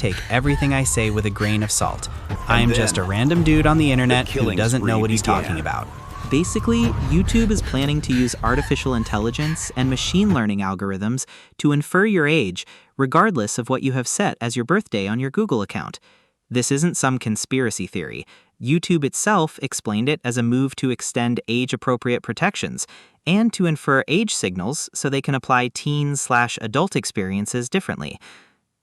take everything I say with a grain of salt. I'm just a random dude on the internet who doesn't know what he's talking about. Basically, YouTube is planning to use artificial intelligence and machine learning algorithms to infer your age, regardless of what you have set as your birthday on your Google account. This isn't some conspiracy theory. YouTube itself explained it as a move to extend age-appropriate protections and to infer age signals so they can apply teen/adult experiences differently.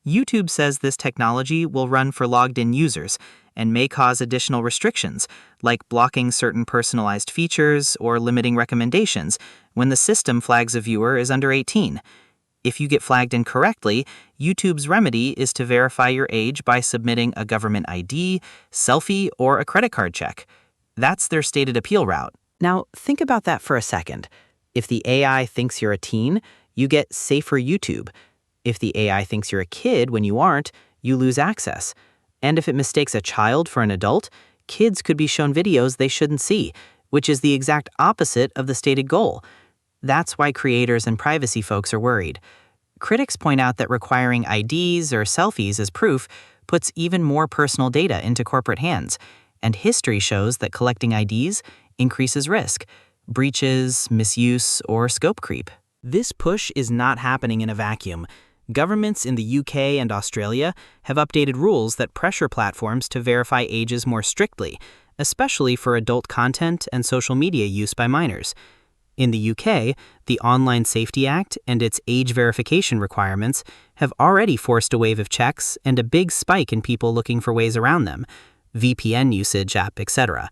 YouTube says this technology will run for logged-in users and may cause additional restrictions, like blocking certain personalized features or limiting recommendations when the system flags a viewer is under 18. If you get flagged incorrectly, YouTube's remedy is to verify your age by submitting a government ID, selfie, or a credit card check. That's their stated appeal route. Now, think about that for a second. If the AI thinks you're a teen, you get safer YouTube. If the AI thinks you're a kid when you aren't, you lose access. And if it mistakes a child for an adult, kids could be shown videos they shouldn't see, which is the exact opposite of the stated goal. That's why creators and privacy folks are worried. Critics point out that requiring IDs or selfies as proof puts even more personal data into corporate hands, and history shows that collecting IDs increases risk, breaches, misuse, or scope creep. This push is not happening in a vacuum. Governments in the UK and Australia have updated rules that pressure platforms to verify ages more strictly, especially for adult content and social media use by minors. In the UK, the Online Safety Act and its age verification requirements have already forced a wave of checks and a big spike in people looking for ways around them, VPN usage, app, etc.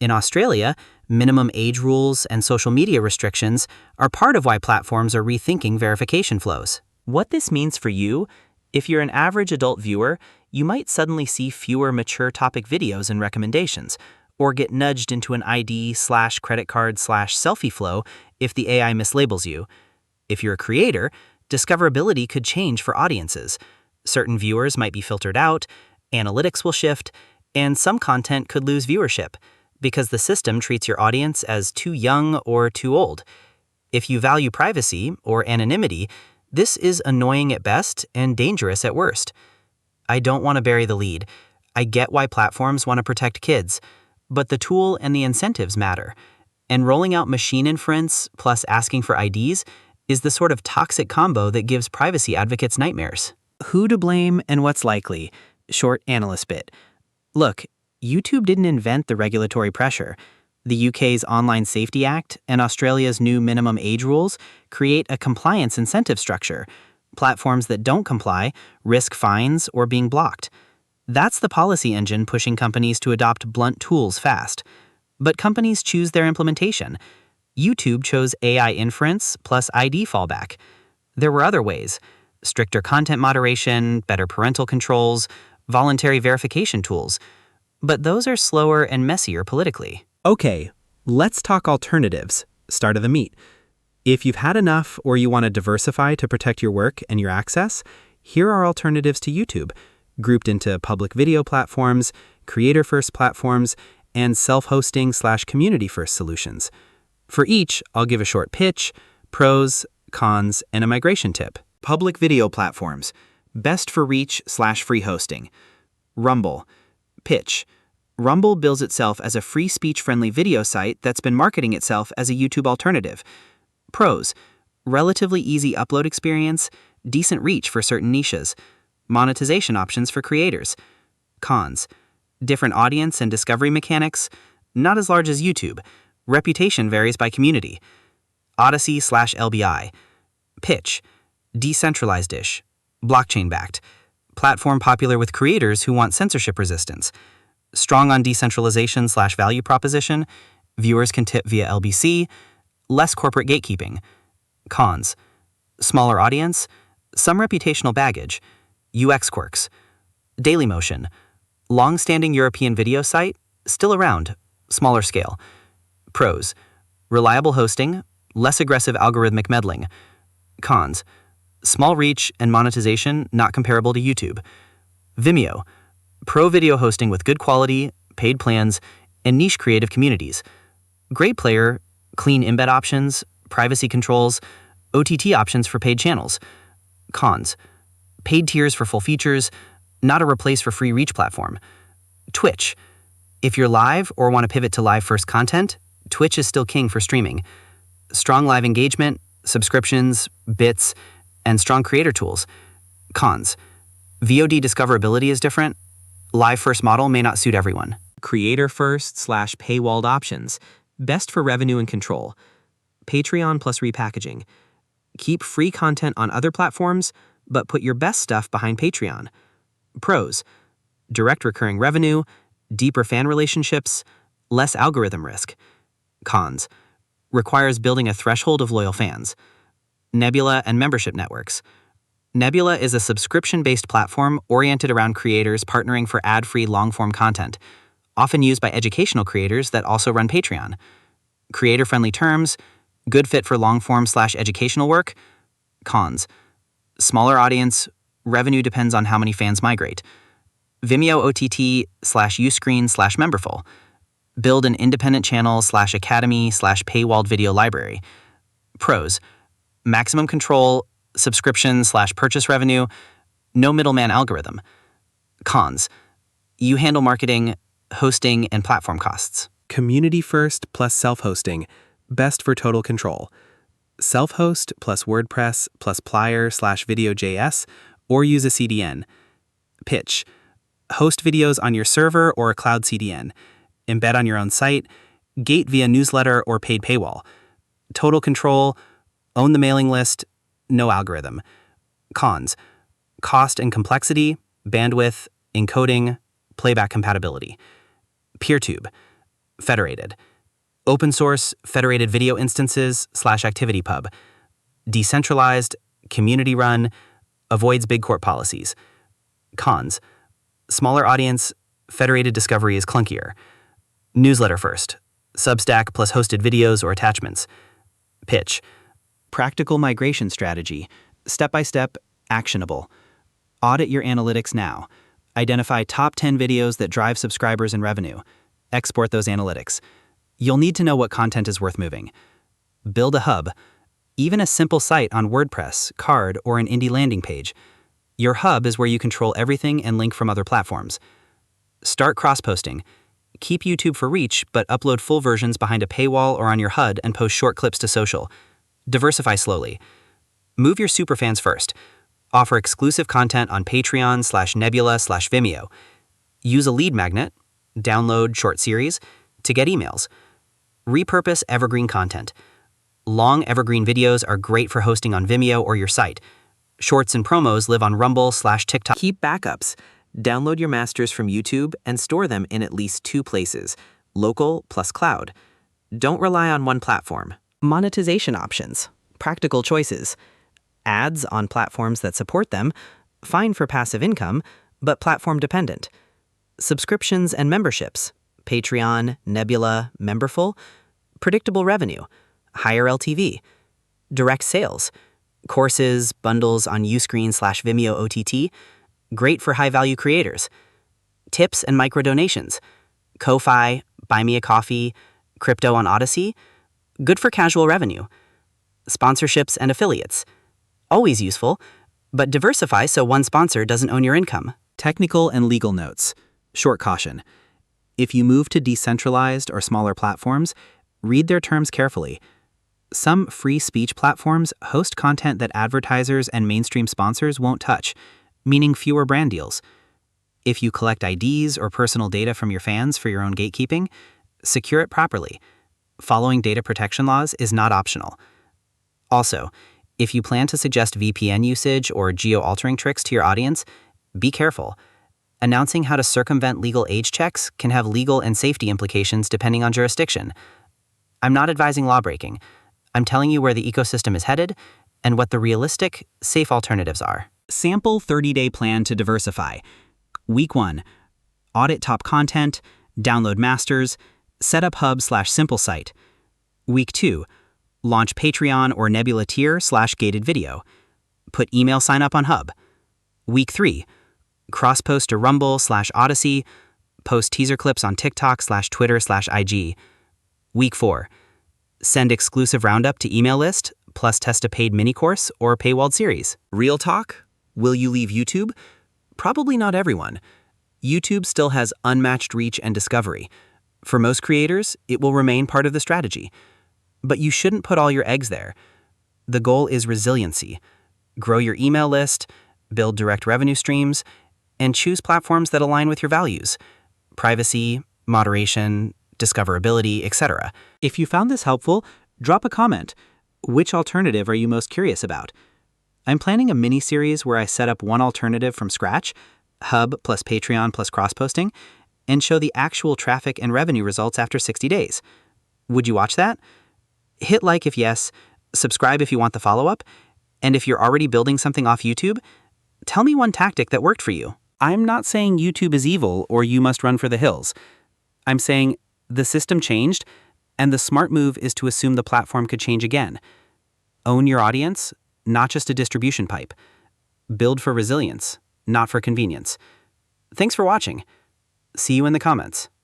In Australia, minimum age rules and social media restrictions are part of why platforms are rethinking verification flows. What this means for you, if you're an average adult viewer, you might suddenly see fewer mature topic videos and recommendations, or get nudged into an ID/credit card/selfie flow if the AI mislabels you. If you're a creator, discoverability could change for audiences. Certain viewers might be filtered out, analytics will shift, and some content could lose viewership because the system treats your audience as too young or too old. If you value privacy or anonymity, this is annoying at best and dangerous at worst. I don't want to bury the lead. I get why platforms want to protect kids, but the tool and the incentives matter. And rolling out machine inference plus asking for IDs is the sort of toxic combo that gives privacy advocates nightmares. Who to blame and what's likely? Short analyst bit. Look, YouTube didn't invent the regulatory pressure. The UK's Online Safety Act and Australia's new minimum age rules create a compliance incentive structure. Platforms that don't comply risk fines or being blocked. That's the policy engine pushing companies to adopt blunt tools fast. But companies choose their implementation. YouTube chose AI inference plus ID fallback. There were other ways: stricter content moderation, better parental controls, voluntary verification tools. But those are slower and messier politically. Okay, let's talk alternatives. Start of the meat. If you've had enough or you want to diversify to protect your work and your access, here are alternatives to YouTube, grouped into public video platforms, creator-first platforms, and self-hosting/community-first solutions. For each, I'll give a short pitch, pros, cons, and a migration tip. Public video platforms, best for reach/free hosting. Rumble. Pitch. Rumble bills itself as a free speech-friendly video site that's been marketing itself as a YouTube alternative. Pros: relatively easy upload experience, decent reach for certain niches, monetization options for creators. Cons: different audience and discovery mechanics, not as large as YouTube. Reputation varies by community. Odyssey/LBI. Pitch: decentralized-ish, blockchain-backed, platform popular with creators who want censorship resistance. Strong on decentralization/value proposition, viewers can tip via LBC, less corporate gatekeeping. Cons: smaller audience, some reputational baggage, UX quirks. Dailymotion, long-standing European video site, still around, smaller scale. Pros: reliable hosting, less aggressive algorithmic meddling. Cons: small reach and monetization not comparable to YouTube. Vimeo, pro video hosting with good quality, paid plans, and niche creative communities. Great player, clean embed options, privacy controls, OTT options for paid channels. Cons: paid tiers for full features, not a replace for free reach platform. Twitch. If you're live or want to pivot to live first content, Twitch is still king for streaming. Strong live engagement, subscriptions, bits, and strong creator tools. Cons. VOD discoverability is different. Live first model may not suit everyone. Creator first / paywalled options. Best for revenue and control. Patreon plus repackaging. Keep free content on other platforms, but put your best stuff behind Patreon. Pros. Direct recurring revenue, deeper fan relationships, less algorithm risk. Cons. Requires building a threshold of loyal fans. Nebula and membership networks. Nebula is a subscription-based platform oriented around creators partnering for ad-free long-form content, often used by educational creators that also run Patreon. Creator-friendly terms, good fit for long-form / educational work. Cons. Smaller audience, revenue depends on how many fans migrate. Vimeo OTT / Uscreen / memberful. Build an independent channel / academy / paywalled video library. Pros. Maximum control, subscription / purchase revenue, no middleman algorithm. Cons. You handle marketing, hosting, and platform costs. Community first plus self-hosting, best for total control. Self-host plus WordPress plus Plier / Video.js, or use a CDN. Pitch. Host videos on your server or a cloud CDN. Embed on your own site. Gate via newsletter or paid paywall. Total control. Own the mailing list. No algorithm. Cons. Cost and complexity, bandwidth, encoding, playback compatibility. PeerTube. Federated. Open source, federated video instances / ActivityPub. Decentralized, community run, avoids big corp policies. Cons. Smaller audience, federated discovery is clunkier. Newsletter first. Substack plus hosted videos or attachments. Pitch. Practical migration strategy. Step-by-step, actionable. Audit your analytics now. Identify top 10 videos that drive subscribers and revenue. Export those analytics. You'll need to know what content is worth moving. Build a hub. Even a simple site on WordPress, Card, or an indie landing page. Your hub is where you control everything and link from other platforms. Start cross-posting. Keep YouTube for reach, but upload full versions behind a paywall or on your HUD and post short clips to social. Diversify slowly. Move your superfans first. Offer exclusive content on Patreon / Nebula / Vimeo. Use a lead magnet, download short series, to get emails. Repurpose evergreen content. Long evergreen videos are great for hosting on Vimeo or your site. Shorts and promos live on Rumble / TikTok. Keep backups. Download your masters from YouTube and store them in at least 2 places, local plus cloud. Don't rely on one platform. Monetization options. Practical choices. Ads on platforms that support them, fine for passive income, but platform dependent. Subscriptions and memberships. Patreon, Nebula, Memberful. Predictable revenue. Higher LTV. Direct sales. Courses, bundles on Uscreen / Vimeo OTT. Great for high-value creators. Tips and micro-donations. Ko-Fi, Buy Me a Coffee, crypto on Odyssey. Good for casual revenue. Sponsorships and affiliates. Always useful, but diversify so one sponsor doesn't own your income. Technical and legal notes. Short caution. If you move to decentralized or smaller platforms, read their terms carefully. Some free speech platforms host content that advertisers and mainstream sponsors won't touch, meaning fewer brand deals. If you collect IDs or personal data from your fans for your own gatekeeping, secure it properly. Following data protection laws is not optional. Also, if you plan to suggest VPN usage or geo-altering tricks to your audience, be careful. Announcing how to circumvent legal age checks can have legal and safety implications depending on jurisdiction. I'm not advising lawbreaking. I'm telling you where the ecosystem is headed and what the realistic, safe alternatives are. Sample 30-day plan to diversify. Week 1. Audit top content, download masters, set up hub / simple site. Week 2. Launch Patreon or Nebula tier / gated video. Put email sign up on hub. Week 3. Cross-post to Rumble / Odyssey. Post teaser clips on TikTok / Twitter / IG. Week 4. Send exclusive roundup to email list, plus test a paid mini course or paywalled series. Real talk? Will you leave YouTube? Probably not everyone. YouTube still has unmatched reach and discovery. For most creators, it will remain part of the strategy. But you shouldn't put all your eggs there. The goal is resiliency. Grow your email list, build direct revenue streams, and choose platforms that align with your values: privacy, moderation, discoverability, etc. If you found this helpful, drop a comment. Which alternative are you most curious about? I'm planning a mini-series where I set up one alternative from scratch, Hub plus Patreon plus cross-posting, and show the actual traffic and revenue results after 60 days. Would you watch that? Hit like if yes, subscribe if you want the follow-up, and if you're already building something off YouTube, tell me one tactic that worked for you. I'm not saying YouTube is evil or you must run for the hills. I'm saying the system changed, and the smart move is to assume the platform could change again. Own your audience, not just a distribution pipe. Build for resilience, not for convenience. Thanks for watching. See you in the comments.